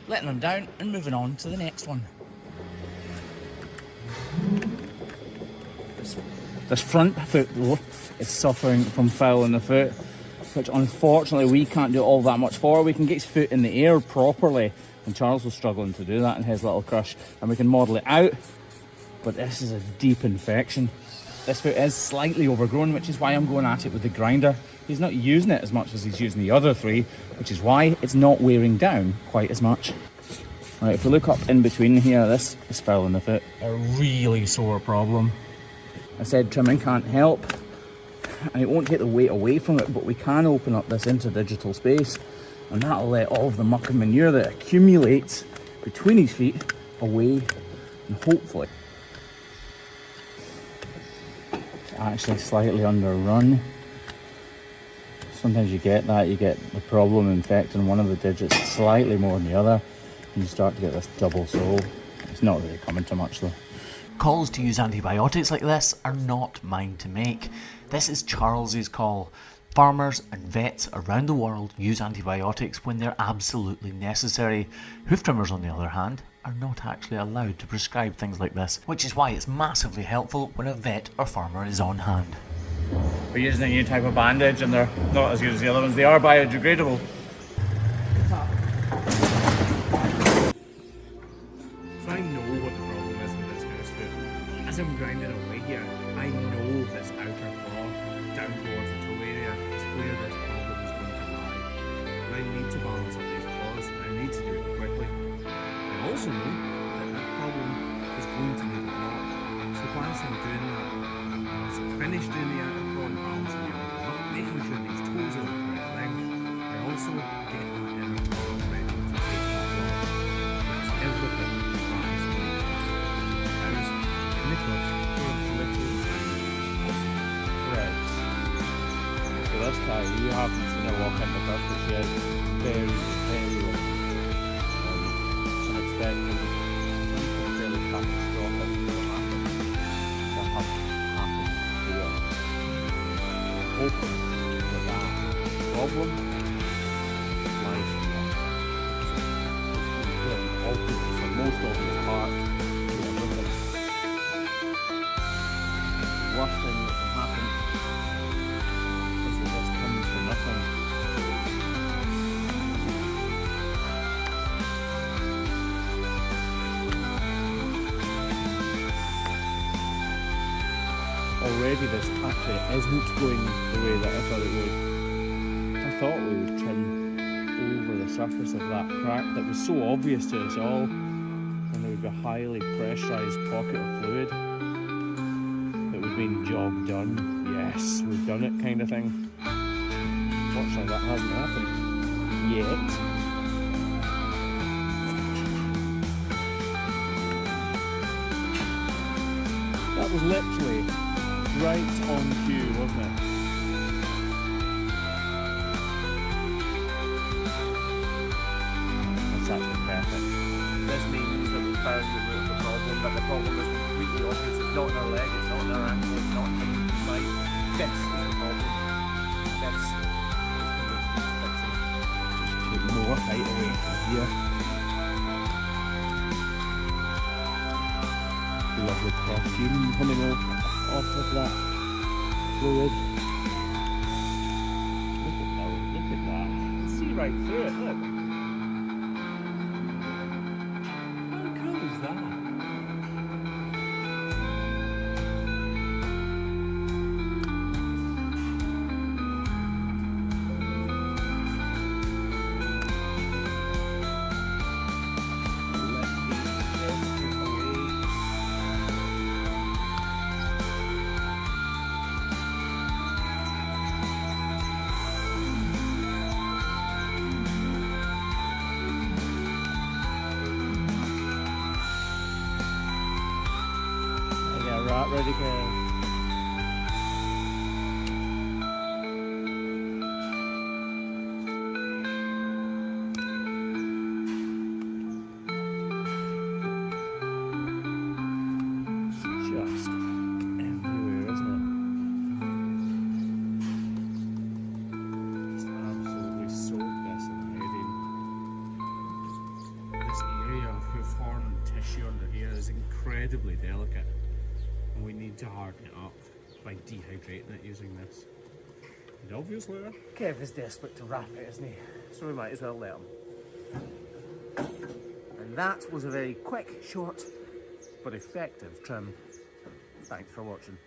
letting them down and moving on to the next one. This front foot though is suffering from fouling the foot, which unfortunately we can't do all that much for. We can get his foot in the air properly, and Charles was struggling to do that in his little crush, and we can model it out, but this is a deep infection. This foot is slightly overgrown, which is why I'm going at it with the grinder. He's not using it as much as he's using the other three, which is why it's not wearing down quite as much. Right, if we look up in between here, this is fouling the foot. A really sore problem. I said trimming can't help, and it won't take the weight away from it, but we can open up this interdigital space, and that'll let all of the muck and manure that accumulates between his feet away, and hopefully actually slightly underrun. Sometimes you get that, you get the problem infecting one of the digits slightly more than the other, and you start to get this double sole. It's not really coming to much though. Calls to use antibiotics like this are not mine to make. This is Charles's call. Farmers and vets around the world use antibiotics when they're absolutely necessary. Hoof trimmers, on the other hand, are not actually allowed to prescribe things like this, which is why it's massively helpful when a vet or farmer is on hand. We're using a new type of bandage and they're not as good as the other ones. They are biodegradable. So I know what the problem is with this goose foot. As I'm grinding away here, I know this outer claw down towards the toe area is where this problem is going to lie. And I need to balance up these claws, and I need to do it quickly. I also know that that problem is going to need a lot. So whilst I'm doing that, once I've finished doing the outer claw and balancing the other one up, making sure these toes are the correct length, I also get that inner claw ready to take that block. That's everything that is going to house in the crush for as little time as possible. Right. So this guy, you haven't seen her walk in the crush, but she is very, very low. Some expecting something fairly catastrophic to happen. To have happened here. Hoping that that problem lies in that. It's clearly obvious, it's the most obvious part to everything. The worst thing that can happen is that this comes to nothing. Already this actually isn't going the way that I thought it would. I thought we would trim over the surface of that crack that was so obvious to us all, and there would be a highly pressurised pocket of fluid that would mean job done. Yes, we've done it kind of thing. Fortunately that hasn't happened yet. That was literally right on cue, wasn't it? That's actually perfect. This means that we found the root of the problem, but the problem is completely obvious. It's not in our leg, it's not in our ankle, it's not in the side. This is the problem. This is the root of fixing. Just take more height away from here. Lovely perfume coming off of that fluid. Look at that. You can see right through it, look. How cool is that? Ready to go. Just everywhere, isn't it? Just absolutely soak this in the head in. is incredibly delicate, and we need to harden it up by dehydrating it using this. And obviously, Kev is desperate to wrap it, isn't he? So we might as well let him. And that was a very quick, short, but effective trim. Thanks for watching.